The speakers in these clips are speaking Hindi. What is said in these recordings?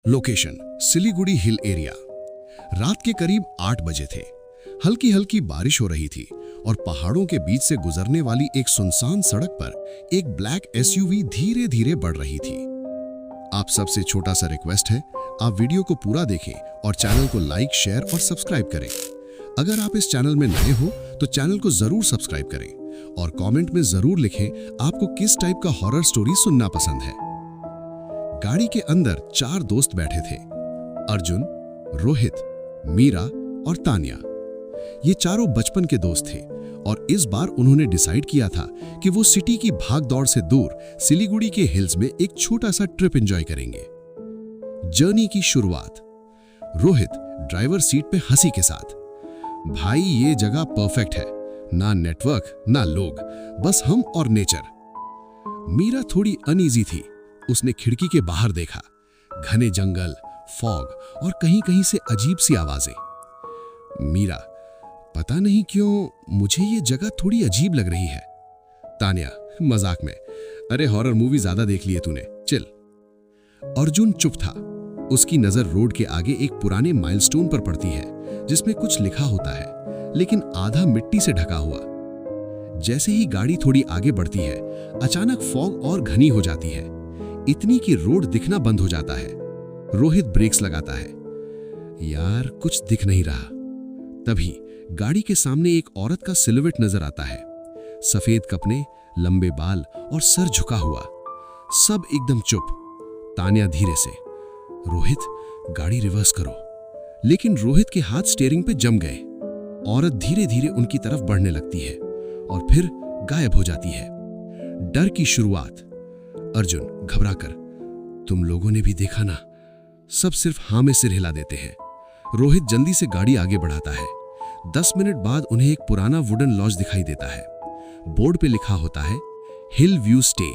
Location Siliguri hill area. रात के करीब 8 बजे थे। हल्की हल्की बारिश हो रही थी और पहाड़ों के बीच से गुजरने वाली एक सुनसान सड़क पर एक ब्लैक एसयूवी धीरे धीरे बढ़ रही थी। आप सबसे छोटा सा रिक्वेस्ट है, आप वीडियो को पूरा देखें और चैनल को लाइक, शेयर और सब्सक्राइब करें। अगर आप इस चैनल में नए हो तो चैनल को जरूर सब्सक्राइब करें और कमेंट में जरूर लिखें आपको किस टाइप का हॉरर स्टोरी सुनना पसंद है। गाड़ी के अंदर 4 दोस्त बैठे थे, अर्जुन, रोहित, मीरा और तान्या। ये चारों बचपन के दोस्त थे और इस बार उन्होंने डिसाइड किया था कि वो सिटी की भागदौड़ से दूर सिलीगुड़ी के हिल्स में एक छोटा सा ट्रिप एंजॉय करेंगे। जर्नी की शुरुआत रोहित ड्राइवर सीट पे हंसी के साथ, भाई ये जगह परफेक्ट है, ना नेटवर्क ना लोग, बस हम और नेचर। मीरा थोड़ी अनईजी थी, उसने खिड़की के बाहर देखा, घने जंगल, फॉग और कहीं कहीं से अजीब सी आवाजें। मीरा, पता नहीं क्यों मुझे ये जगह थोड़ी अजीब लग रही है। तान्या मजाक में, अरे हॉरर मूवी ज्यादा देख ली है तूने, चिल। अर्जुन चुप था, उसकी नजर रोड के आगे एक पुराने माइलस्टोन पर पड़ती है जिसमें कुछ लिखा होता है लेकिन आधा मिट्टी से ढका हुआ। जैसे ही गाड़ी थोड़ी आगे बढ़ती है अचानक फॉग और घनी हो जाती है, इतनी कि रोड दिखना बंद हो जाता है। रोहित ब्रेक्स लगाता है, यार कुछ दिख नहीं रहा। तभी गाड़ी के सामने एक औरत का सिलुएट नजर आता है, सफेद कपड़े, लंबे बाल और सर झुका हुआ। सब एकदम चुप। तान्या धीरे से, रोहित गाड़ी रिवर्स करो। लेकिन रोहित के हाथ स्टीयरिंग पे जम गए। औरत धीरे धीरे उनकी तरफ बढ़ने लगती है और फिर गायब हो जाती है। डर की शुरुआत। अर्जुन घबराकर, तुम लोगों ने भी देखा ना? सब सिर्फ हाँ में सिर हिला देते हैं। रोहित जल्दी से गाड़ी आगे बढ़ाता है। 10 मिनट बाद उन्हें एक पुराना वुडन लॉज दिखाई देता है। बोर्ड पे लिखा होता है हिल व्यू स्टे,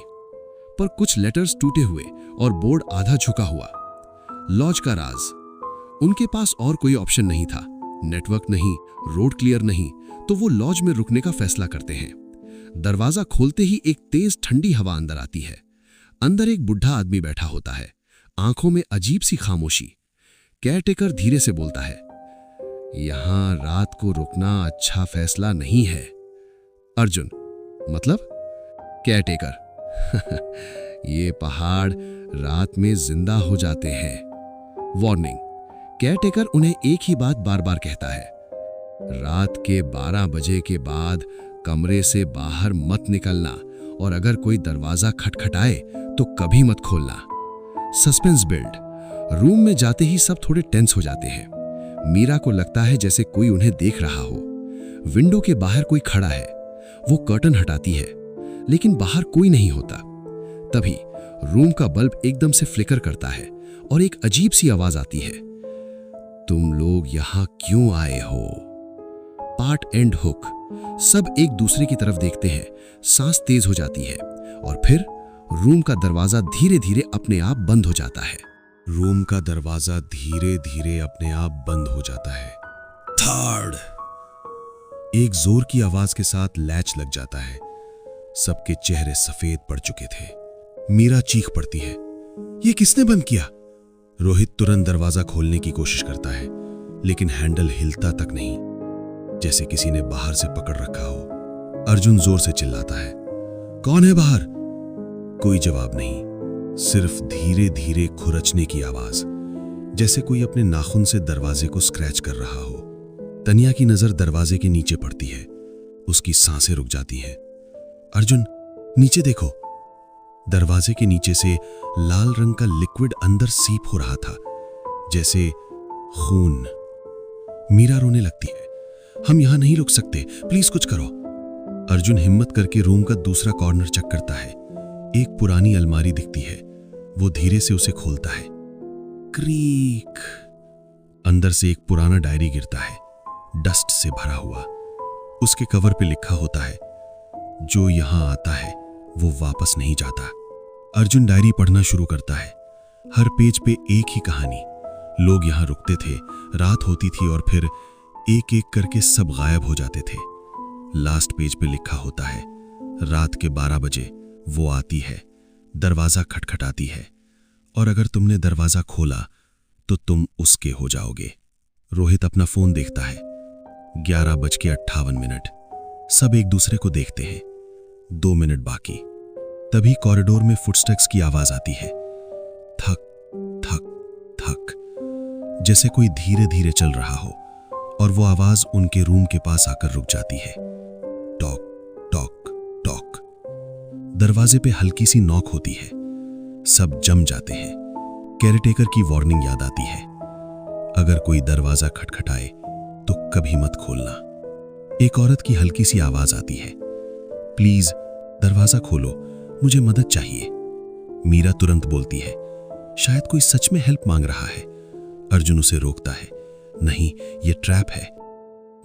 पर कुछ लेटर्स टूटे हुए और बोर्ड आधा झुका हुआ। लॉज का राज। उनके पास और कोई ऑप्शन नहीं था, नेटवर्क नहीं, रोड क्लियर नहीं, तो वो लॉज में रुकने का फैसला करते हैं। दरवाजा खोलते ही एक तेज ठंडी हवा अंदर आती है। अंदर एक बुढ़ा आदमी बैठा होता है, आंखों में अजीब सी खामोशी। केयरटेकर धीरे से बोलता है, यहां रात को रुकना अच्छा फैसला नहीं है। अर्जुन, मतलब? केयरटेकर, ये पहाड़ रात में जिंदा हो जाते हैं। वार्निंग। केयरटेकर उन्हें एक ही बात बार बार कहता है, रात के 12 बजे के बाद कमरे से बाहर मत निकलना और अगर कोई दरवाजा खटखटाए तो कभी मत खोलना। Suspense build. रूम में जाते ही सब थोड़े टेंस हो जाते हैं। मीरा को लगता है जैसे कोई उन्हें देख रहा हो। विंडो के बाहर कोई खड़ा है। वो कर्टन हटाती है लेकिन बाहर कोई नहीं होता। तभी रूम का बल्ब एकदम से फ्लिकर करता है और एक अजीब सी आवाज आती है, तुम लोग यहां क्यों आए हो? Part and hook. सब एक दूसरे की तरफ देखते हैं, सांस तेज हो जाती है और फिर रूम का दरवाजा धीरे धीरे अपने आप बंद हो जाता है। रूम का दरवाजा धीरे धीरे अपने आप बंद हो जाता है। थर्ड। एक जोर की आवाज के साथ लैच लग जाता है। सबके चेहरे सफेद पड़ चुके थे। मीरा चीख पड़ती है, ये किसने बंद किया? रोहित तुरंत दरवाजा खोलने की कोशिश करता है लेकिन हैंडल हिलता तक नहीं, जैसे किसी ने बाहर से पकड़ रखा हो। अर्जुन जोर से चिल्लाता है, कौन है बाहर? कोई जवाब नहीं, सिर्फ धीरे धीरे खुरचने की आवाज, जैसे कोई अपने नाखून से दरवाजे को स्क्रैच कर रहा हो। तनिया की नजर दरवाजे के नीचे पड़ती है, उसकी सांसें रुक जाती हैं। अर्जुन, नीचे देखो। दरवाजे के नीचे से लाल रंग का लिक्विड अंदर सीप हो रहा था, जैसे खून। मीरा रोने लगती है, हम यहां नहीं रुक सकते, प्लीज कुछ करो। अर्जुन हिम्मत करके रूम का दूसरा कॉर्नर चेक करता है। एक पुरानी अलमारी दिखती है, वो धीरे से उसे खोलता है। क्रीक। अंदर से एक पुराना डायरी गिरता है, डस्ट से भरा हुआ। उसके कवर पे लिखा होता है, जो यहां आता है वो वापस नहीं जाता। अर्जुन डायरी पढ़ना शुरू करता है। हर पेज पे एक ही कहानी। लोग यहां रुकते थे, रात होती थी और फिर एक एक करके सब गायब हो जाते थे। लास्ट पेज पे लिखा होता है, रात के 12 बजे वो आती है, दरवाजा खटखटाती है और अगर तुमने दरवाजा खोला तो तुम उसके हो जाओगे। रोहित अपना फोन देखता है। 11:58। सब एक दूसरे को देखते हैं। 2 मिनट बाकी। तभी कॉरिडोर में फुटस्टेप्स की आवाज आती है। थक थक थक, जैसे कोई धीरे धीरे चल रहा हो, और वो आवाज उनके रूम के पास आकर रुक जाती है। Talk talk talk. दरवाजे पे हल्की सी नॉक होती है। सब जम जाते हैं। केयरटेकर की वार्निंग याद आती है, अगर कोई दरवाजा खटखटाए तो कभी मत खोलना। एक औरत की हल्की सी आवाज आती है, प्लीज दरवाजा खोलो, मुझे मदद चाहिए। मीरा तुरंत बोलती है, शायद कोई सच में हेल्प मांग रहा है। अर्जुन उसे रोकता है, नहीं, ये ट्रैप है।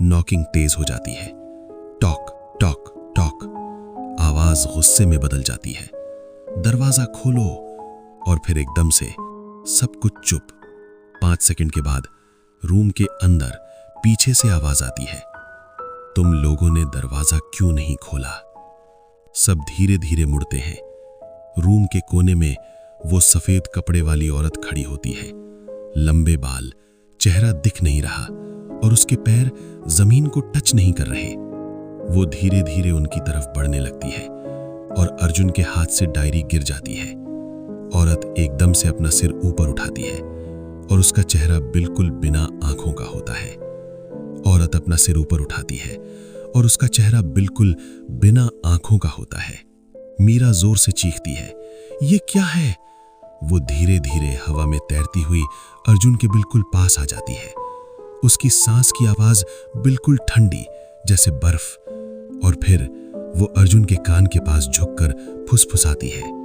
नॉकिंग तेज हो जाती है। Talk talk talk. आवाज गुस्से में बदल जाती है, दरवाजा खोलो। और फिर एकदम से सब कुछ चुप। 5 सेकंड के बाद रूम के अंदर पीछे से आवाज आती है, तुम लोगों ने दरवाजा क्यों नहीं खोला? सब धीरे धीरे मुड़ते हैं। रूम के कोने में वो सफेद कपड़े वाली औरत खड़ी होती है। लंबे बाल, चेहरा दिख नहीं रहा और उसके पैर जमीन को टच नहीं कर रहे। वो धीरे धीरे उनकी तरफ बढ़ने लगती है और अर्जुन के हाथ से डायरी गिर जाती है। औरत एकदम से अपना सिर ऊपर उठाती है और उसका चेहरा बिल्कुल बिना आंखों का होता है। औरत अपना सिर ऊपर उठाती है और उसका चेहरा बिल्कुल बिना आंखों का होता है। मीरा जोर से चीखती है, ये क्या है? वो धीरे धीरे हवा में तैरती हुई अर्जुन के बिल्कुल पास आ जाती है। उसकी सांस की आवाज बिल्कुल ठंडी जैसे बर्फ। और फिर वो अर्जुन के कान के पास झुककर फुसफुसाती है,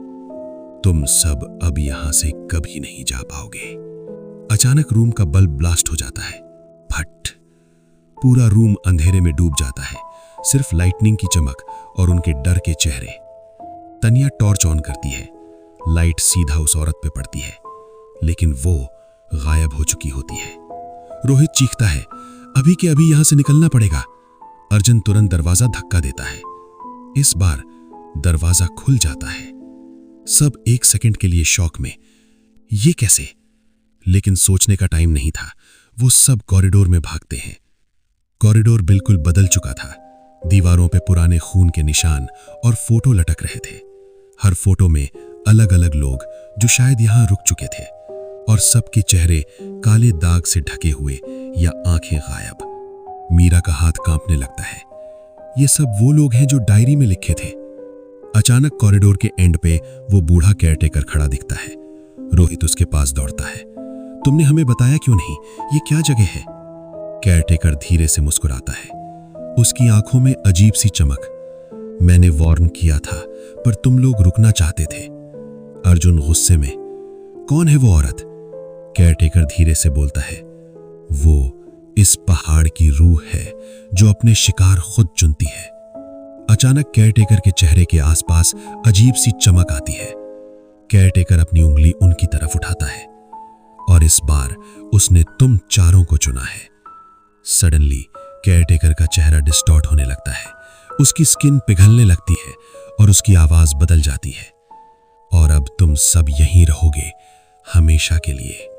तुम सब अब यहां से कभी नहीं जा पाओगे। अचानक रूम का बल्ब ब्लास्ट हो जाता है। फट। पूरा रूम अंधेरे में डूब जाता है, सिर्फ लाइटनिंग की चमक और उनके डर के चेहरे। तनिया टॉर्च ऑन करती है। लाइट सीधा उस औरत पे पड़ती है, लेकिन वो गायब हो चुकी होती है। रोहित चीखता है, अभी के अभी यहां से निकलना पड़ेगा। अर्जुन तुरंत दरवाजा धक्का देता है। इस बार दरवाजा खुल जाता है। सब 1 सेकंड के लिए शॉक में, ये कैसे? लेकिन सोचने का टाइम नहीं था। वो सब कॉरिडोर में भागते हैं। कॉरिडोर बिल्कुल बदल चुका था। दीवारों पे पुराने खून के निशान और फोटो लटक रहे थे। हर फोटो में अलग अलग लोग जो शायद यहां रुक चुके थे, और सबके चेहरे काले दाग से ढके हुए या आंखें गायब। मीरा का हाथ कांपने लगता है। ये सब वो लोग हैं जो डायरी में लिखे थे। अचानक कॉरिडोर के एंड पे वो बूढ़ा केयरटेकर खड़ा दिखता है। रोहित उसके पास दौड़ता है, तुमने हमें बताया क्यों नहीं? ये क्या जगह है? केयरटेकर धीरे से मुस्कुराता है। उसकी आंखों में अजीब सी चमक। मैंने वार्न किया था, पर तुम लोग रुकना चाहते थे। अर्जुन गुस्से में, कौन है वो औरत? केयरटेकर धीरे से बोलता है, वो इस पहाड़ की रूह है जो अपने शिकार खुद चुनती है। अचानक केयरटेकर के चेहरे के आसपास अजीब सी चमक आती है। केयरटेकर अपनी उंगली उनकी तरफ उठाता है, और इस बार उसने तुम चारों को चुना है। सडनली केयरटेकर का चेहरा डिस्टॉर्ट होने लगता है। उसकी स्किन पिघलने लगती है और उसकी आवाज बदल जाती है, और अब तुम सब यहीं रहोगे हमेशा के लिए।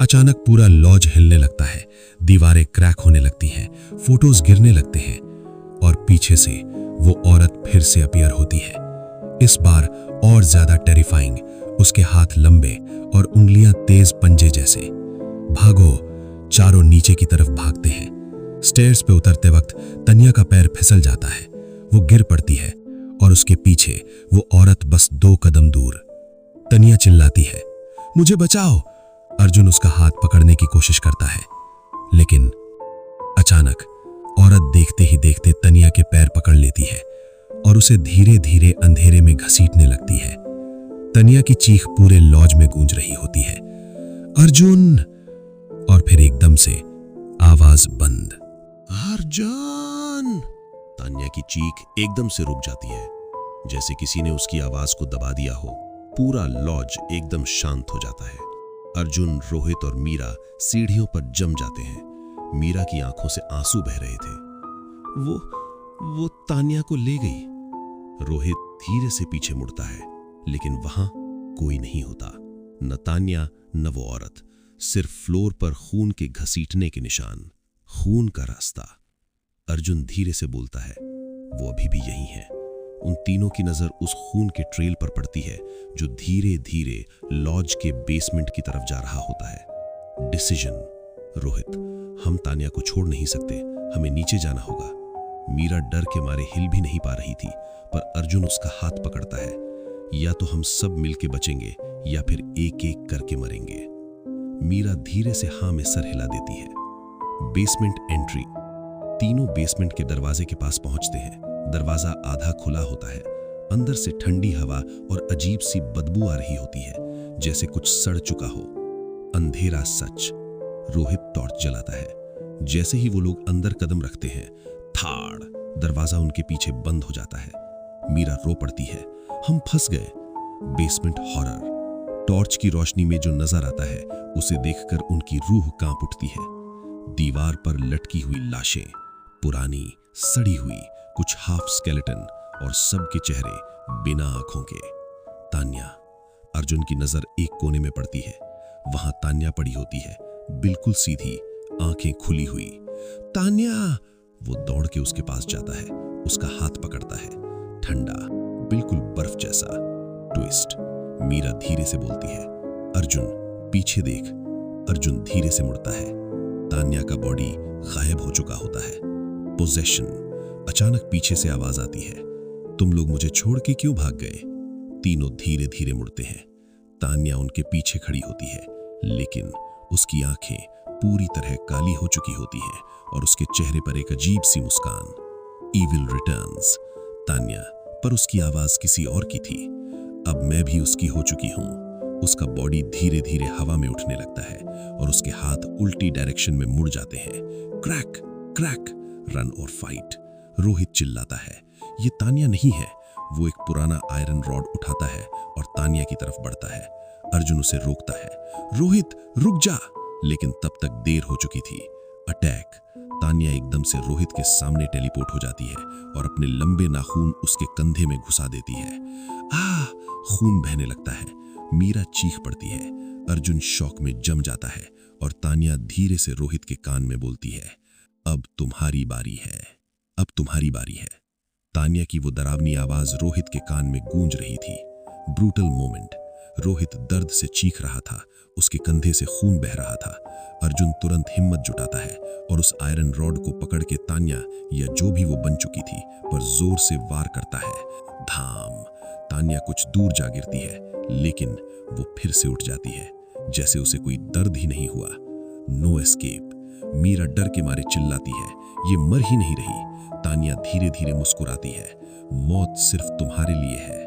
अचानक पूरा लॉज हिलने लगता है। दीवारें क्रैक होने लगती हैं, फोटोज गिरने लगते हैं, और पीछे से वो औरत फिर से अपीयर होती है। इस बार और ज्यादा टेरिफाइंग। उसके हाथ लंबे और उंगलियां तेज पंजे जैसे। भागो। चारों नीचे की तरफ भागते हैं। स्टेयर्स पे उतरते वक्त तनिया का पैर फिसल जाता है। वो गिर पड़ती है और उसके पीछे वो औरत बस 2 कदम दूर। तनिया चिल्लाती है, मुझे बचाओ। अर्जुन उसका हाथ पकड़ने की कोशिश करता है, लेकिन अचानक औरत देखते ही देखते तनिया के पैर पकड़ लेती है और उसे धीरे धीरे अंधेरे में घसीटने लगती है। तनिया की चीख पूरे लॉज में गूंज रही होती है, अर्जुन! और फिर एकदम से आवाज बंद। अर्जुन! तान्या की चीख एकदम से रुक जाती है, जैसे किसी ने उसकी आवाज को दबा दिया हो। पूरा लॉज एकदम शांत हो जाता है। अर्जुन, रोहित और मीरा सीढ़ियों पर जम जाते हैं। मीरा की आंखों से आंसू बह रहे थे। वो तान्या को ले गई। रोहित धीरे से पीछे मुड़ता है, लेकिन वहां कोई नहीं होता। न तान्या न वो औरत। सिर्फ फ्लोर पर खून के घसीटने के निशान, खून का रास्ता। अर्जुन धीरे से बोलता है, वो अभी भी यहीं है। उन तीनों की नजर उस खून के ट्रेल पर पड़ती है जो धीरे धीरे लॉज के बेसमेंट की तरफ जा रहा होता है। डिसीजन, रोहित, हम तान्या को छोड़ नहीं सकते, हमें नीचे जाना होगा। मीरा डर के मारे हिल भी नहीं पा रही थी, पर अर्जुन उसका हाथ पकड़ता है। या तो हम सब मिलके बचेंगे या फिर एक एक करके मरेंगे। मीरा धीरे से हाँ में सर हिला देती है। Basement entry. तीनों बेसमेंट के दरवाजे के पास पहुंचते हैं। दरवाजा आधा खुला होता है। अंदर से ठंडी हवा और अजीब सी बदबू आ रही होती है, जैसे कुछ सड़ चुका हो। अंधेरा सच। रोहित टॉर्च जलाता है। जैसे ही वो लोग अंदर कदम रखते हैं, थाड़, दरवाजा उनके पीछे बंद हो जाता है। मीरा रो पड़ती है, हम फंस गए। Basement horror. टॉर्च की रोशनी में जो नजर आता है उसे देखकर उनकी रूह कांप उठती है। दीवार पर लटकी हुई लाशें, पुरानी, सड़ी हुई, कुछ हाफ स्केलेटन, और सबके चेहरे बिना आंखों के। तान्या। अर्जुन की नजर एक कोने में पड़ती है। वहां तान्या पड़ी होती है, बिल्कुल सीधी, आंखें खुली हुई। तान्या! वो दौड़ के उसके पास जाता है, उसका हाथ पकड़ता है। ठंडा, बिल्कुल बर्फ जैसा। ट्विस्ट। मीरा धीरे से बोलती है, अर्जुन पीछे देख। अर्जुन धीरे से मुड़ता है। तान्या का बॉडी गायब हो चुका होता है। पोजेशन। अचानक पीछे से आवाज आती है, तुम लोग मुझे छोड़ के क्यों भाग गए? तीनों धीरे धीरे मुड़ते हैं। तान्या उनके पीछे खड़ी होती है, लेकिन उसकी आंखें पूरी तरह काली हो चुकी होती हैं और उसके चेहरे पर एक अजीब सी मुस्कान। Evil returns. तान्या, पर उसकी आवाज किसी और की थी। अब मैं भी उसकी हो चुकी हूं। उसका बॉडी धीरे धीरे हवा में उठने लगता है और उसके हाथ उल्टी डायरेक्शन में मुड़ जाते हैं। क्रैक क्रैक, रन और फाइट। रोहित चिल्लाता है, ये तान्या नहीं है। वो एक पुराना आयरन रॉड उठाता है और तान्या की तरफ बढ़ता है। अर्जुन उसे रोकता है, रोहित रुक जा, लेकिन तब तक देर हो चुकी थी। अटैक। तान्या एकदम से रोहित के सामने टेलीपोर्ट हो जाती है और अपने लंबे नाखून उसके कंधे में घुसा देती है। खून बहने लगता है। मीरा चीख पड़ती है। अर्जुन शॉक में जम जाता है और तान्या धीरे से रोहित के कान में बोलती है, अब तुम्हारी बारी है, अब तुम्हारी बारी है। तान्या की वो डरावनी आवाज रोहित के कान में गूंज रही थी। Brutal moment. रोहित दर्द से चीख रहा था, उसके कंधे से खून बह रहा था। अर्जुन तुरंत हिम्मत जुटाता है और उस आयरन रॉड को पकड़ के तान्या, या जो भी वो बन चुकी थी, पर जोर से वार करता है। धाम। तान्या कुछ दूर जा गिरती है, लेकिन वो फिर से उठ जाती है, जैसे उसे कोई दर्द ही नहीं हुआ। No escape. मीरा डर के मारे चिल्लाती है, ये मर ही नहीं रही। तान्या धीरे धीरे मुस्कुराती है, मौत सिर्फ तुम्हारे लिए है।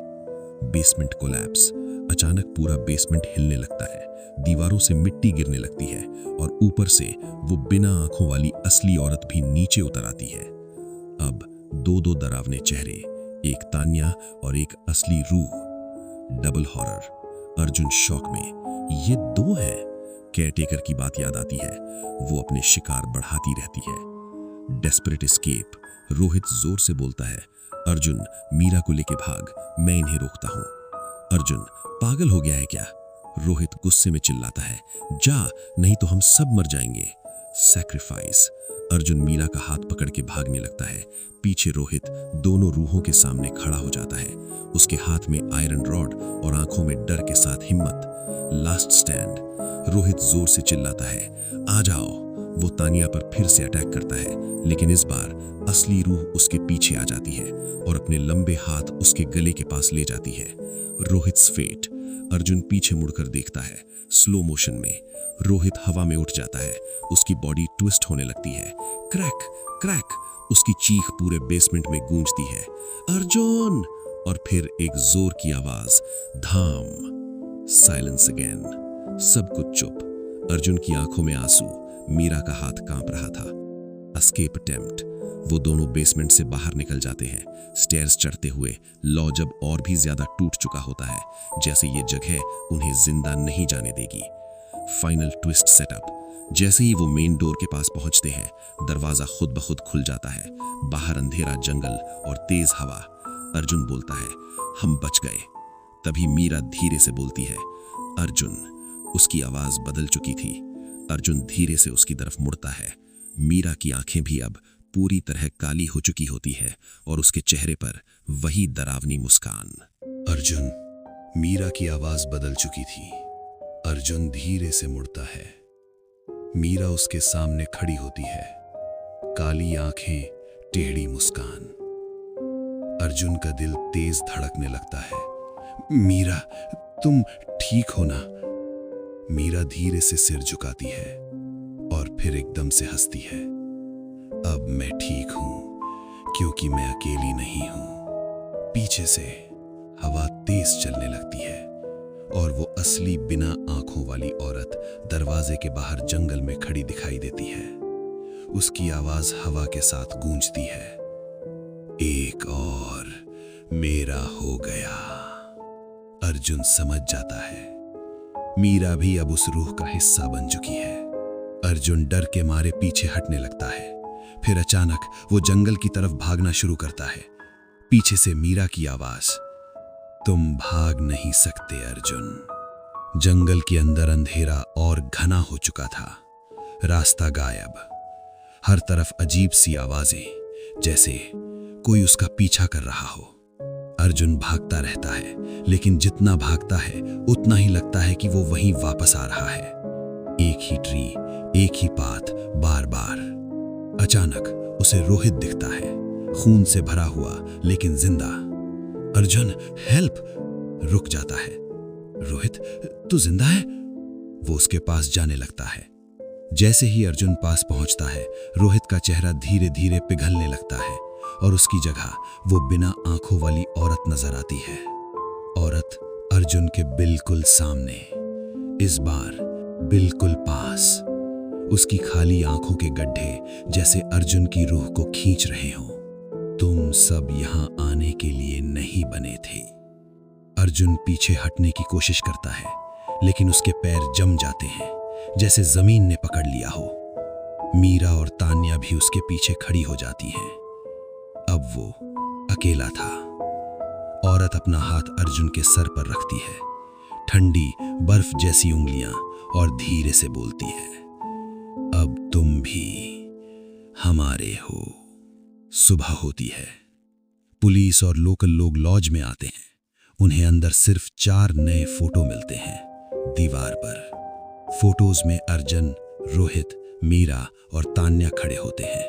Basement collapse. अचानक पूरा बेसमेंट हिलने लगता है, दीवारों से मिट्टी गिरने लगती है और ऊपर से वो बिना आंखों वाली असली औरत भी नीचे उतर आती है। अब दो दो डरावने चेहरे, एक तान्या और एक असली रूह। Double horror. अर्जुन शॉक में, ये दो हैं। केयरटेकर की बात याद आती है, वो अपने शिकार बढ़ाती रहती है। Desperate escape. रोहित जोर से बोलता है, अर्जुन मीरा को लेके भाग, मैं इन्हें रोकता हूं। अर्जुन, पागल हो गया है क्या? रोहित गुस्से में चिल्लाता है, जा, नहीं तो हम सब मर जाएंगे। सैक्रिफाइस। अर्जुन मीरा का हाथ पकड़ के भागने लगता है। पीछे रोहित दोनों रूहों के सामने खड़ा हो जाता है, उसके हाथ में आयरन रॉड और आंखों में डर के साथ हिम्मत। Last stand. रोहित जोर से चिल्लाता है, आ जाओ। वो तान्या पर फिर से अटैक करता है, लेकिन इस बार असली रूह उसके पीछे आ जाती है और अपने लंबे हाथ उसके गले के पास ले जाती है। रोहित्स फेट। अर्जुन पीछे मुड़कर देखता है। स्लो मोशन में रोहित हवा में उठ जाता है, उसकी बॉडी ट्विस्ट होने लगती है। क्रैक क्रैक, उसकी चीख पूरे बेसमेंट में गूंजती है, अर्जुन! और फिर एक जोर की आवाज, धाम। Silence again. सब कुछ चुप। अर्जुन की आंखों में आंसू, मीरा का हाथ कांप रहा था। Escape attempt. वो दोनों बेसमेंट से बाहर निकल जाते हैं। स्टेयर्स चढ़ते हुए लॉज अब और भी ज्यादा टूट चुका होता है, जैसे ये जगह उन्हें जिंदा नहीं जाने देगी। Final twist setup. जैसे ही वो मेन डोर के पास पहुंचते हैं, दरवाजा खुद ब खुद खुल जाता है। बाहर अंधेरा जंगल और तेज हवा। अर्जुन बोलता है, हम बच गए। तभी मीरा धीरे से बोलती है, अर्जुन उसकी आवाज बदल चुकी थी। अर्जुन धीरे से उसकी तरफ मुड़ता है। मीरा की आंखें भी अब पूरी तरह काली हो चुकी होती है और उसके चेहरे पर वही डरावनी मुस्कान। अर्जुन, मीरा की आवाज बदल चुकी थी। अर्जुन धीरे से मुड़ता है। मीरा उसके सामने खड़ी होती है, काली आंखें, टेढ़ी मुस्कान। अर्जुन का दिल तेज धड़कने लगता है। मीरा, तुम ठीक हो ना? मीरा धीरे से सिर झुकाती है और फिर एकदम से हंसती है। अब मैं ठीक हूं, क्योंकि मैं अकेली नहीं हूं। पीछे से हवा तेज चलने लगती है और वो असली बिना आंखों वाली औरत दरवाजे के बाहर जंगल में खड़ी दिखाई देती है। उसकी आवाज हवा के साथ गूंजती है, एक और मेरा हो गया। अर्जुन समझ जाता है, मीरा भी अब उस रूह का हिस्सा बन चुकी है। अर्जुन डर के मारे पीछे हटने लगता है। फिर अचानक वो जंगल की तरफ भागना शुरू करता है। पीछे से मीरा की आवाज, तुम भाग नहीं सकते अर्जुन। जंगल के अंदर अंधेरा और घना हो चुका था। रास्ता गायब। हर तरफ अजीब सी आवाजें, जैसे कोई उसका पीछा कर रहा हो। अर्जुन भागता रहता है, लेकिन जितना भागता है उतना ही लगता है कि वो वहीं वापस आ रहा है। एक ही ट्री, एक ही पाथ, बार बार। अचानक उसे रोहित दिखता है, खून से भरा हुआ लेकिन जिंदा। अर्जुन, हेल्प! रुक जाता है। रोहित, तू जिंदा है? वो उसके पास जाने लगता है। जैसे ही अर्जुन पास पहुंचता है, रोहित का चेहरा धीरे धीरे पिघलने लगता है और उसकी जगह वो बिना आंखों वाली औरत नजर आती है। औरत अर्जुन के बिल्कुल सामने, इस बार बिल्कुल पास। उसकी खाली आंखों के गड्ढे जैसे अर्जुन की रूह को खींच रहे हों। तुम सब यहां आने के लिए नहीं बने थे। अर्जुन पीछे हटने की कोशिश करता है, लेकिन उसके पैर जम जाते हैं, जैसे जमीन ने पकड़ लिया हो। मीरा और तान्या भी उसके पीछे खड़ी हो जाती हैं। अब वो अकेला था। औरत अपना हाथ अर्जुन के सर पर रखती है, ठंडी बर्फ जैसी उंगलियां, और धीरे से बोलती है, अब तुम भी हमारे हो। सुबह होती है। पुलिस और लोकल लोग लॉज में आते हैं। उन्हें अंदर सिर्फ 4 नए फोटो मिलते हैं दीवार पर। फोटोज में अर्जुन, रोहित, मीरा और तान्या खड़े होते हैं।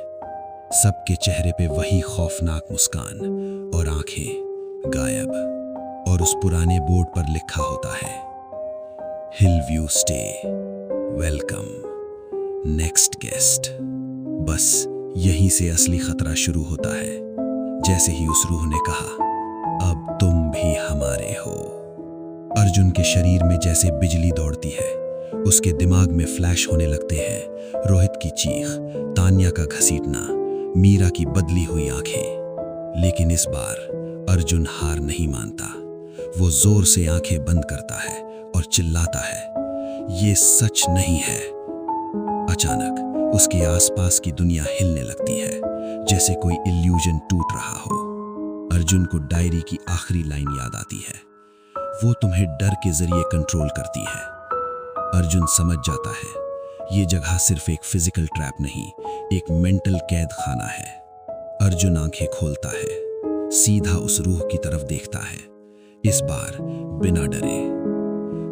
सबके चेहरे पे वही खौफनाक मुस्कान और आंखें गायब। और उस पुराने बोर्ड पर लिखा होता है, हिल view stay, welcome, next guest. बस यहीं से असली खतरा शुरू होता है। जैसे ही उस रूह ने कहा, अब तुम भी हमारे हो। अर्जुन के शरीर में जैसे बिजली दौड़ती है। उसके दिमाग में फ्लैश होने लगते हैं रोहित की चीख, तान्या का घसीटना, मीरा की बदली हुई आंखें। लेकिन इस बार अर्जुन हार नहीं मानता। वो जोर से आंखें बंद करता है और चिल्लाता है, ये सच नहीं है। अचानक उसके आसपास की दुनिया हिलने लगती है, जैसे कोई इल्यूजन टूट रहा हो। अर्जुन को डायरी की आखिरी लाइन याद आती है, वो तुम्हें डर के जरिए कंट्रोल करती है। अर्जुन समझ जाता है ये जगह सिर्फ एक फिजिकल ट्रैप नहीं, एक मेंटल कैद खाना है। अर्जुन आंखें खोलता है, सीधा उस रूह की तरफ देखता है, इस बार बिना डरे।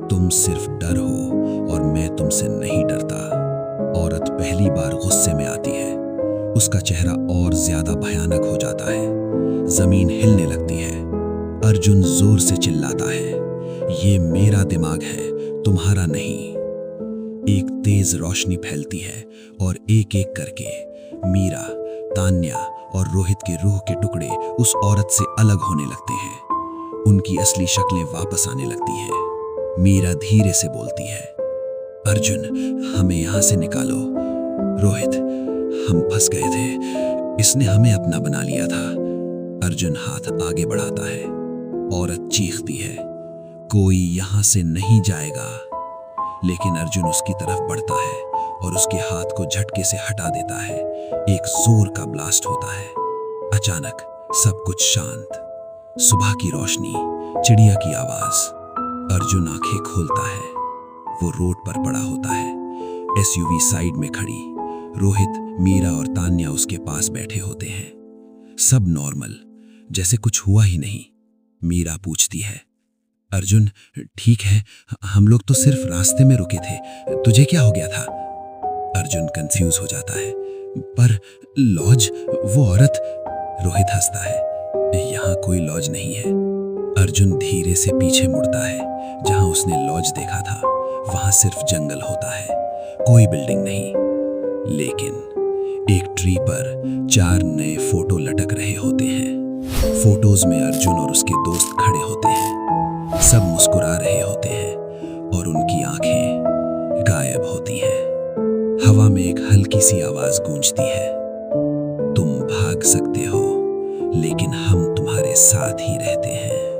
तुम सिर्फ डर हो और मैं तुमसे नहीं डरता। औरत पहली बार गुस्से में आती है। उसका चेहरा और ज्यादा भयानक हो जाता है। जमीन हिलने लगती है। अर्जुन जोर से चिल्लाता है, ये मेरा दिमाग है, तुम्हारा नहीं। एक तेज रोशनी फैलती है और एक एक करके मीरा, तान्या और रोहित के रूह के टुकड़े उस औरत से अलग होने लगते हैं। उनकी असली शक्लें वापस आने लगती हैं। मीरा धीरे से बोलती है, अर्जुन, हमें यहां से निकालो। रोहित, हम फंस गए थे, इसने हमें अपना बना लिया था। अर्जुन हाथ आगे बढ़ाता है। औरत चीखती है, कोई यहां से नहीं जाएगा। लेकिन अर्जुन उसकी तरफ बढ़ता है और उसके हाथ को झटके से हटा देता है। एक जोर का ब्लास्ट होता है। अचानक सब कुछ शांत, सुबह की रोशनी, चिड़िया की आवाज। अर्जुन आंखें खोलता है। वो रोड पर पड़ा होता है, एसयूवी साइड में खड़ी। रोहित, मीरा और तान्या उसके पास बैठे होते हैं। सब नॉर्मल, जैसे कुछ हुआ ही नहीं। मीरा पूछती है, अर्जुन ठीक है, हम लोग तो सिर्फ रास्ते में रुके थे, तुझे क्या हो गया था? अर्जुन कंफ्यूज हो जाता है, पर लॉज, वो औरत। रोहित हंसता है, यहाँ कोई लॉज नहीं है। अर्जुन धीरे से पीछे मुड़ता है। जहां उसने लॉज देखा था वहां सिर्फ जंगल होता है, कोई बिल्डिंग नहीं। लेकिन एक ट्री पर 4 नए फोटो लटक रहे होते हैं। फोटोज में अर्जुन और उसके दोस्त खड़े होते हैं। सब मुस्कुरा रहे होते हैं और उनकी आंखें गायब होती हैं। हवा में एक हल्की सी आवाज गूंजती है, तुम भाग सकते हो लेकिन हम तुम्हारे साथ ही रहते हैं।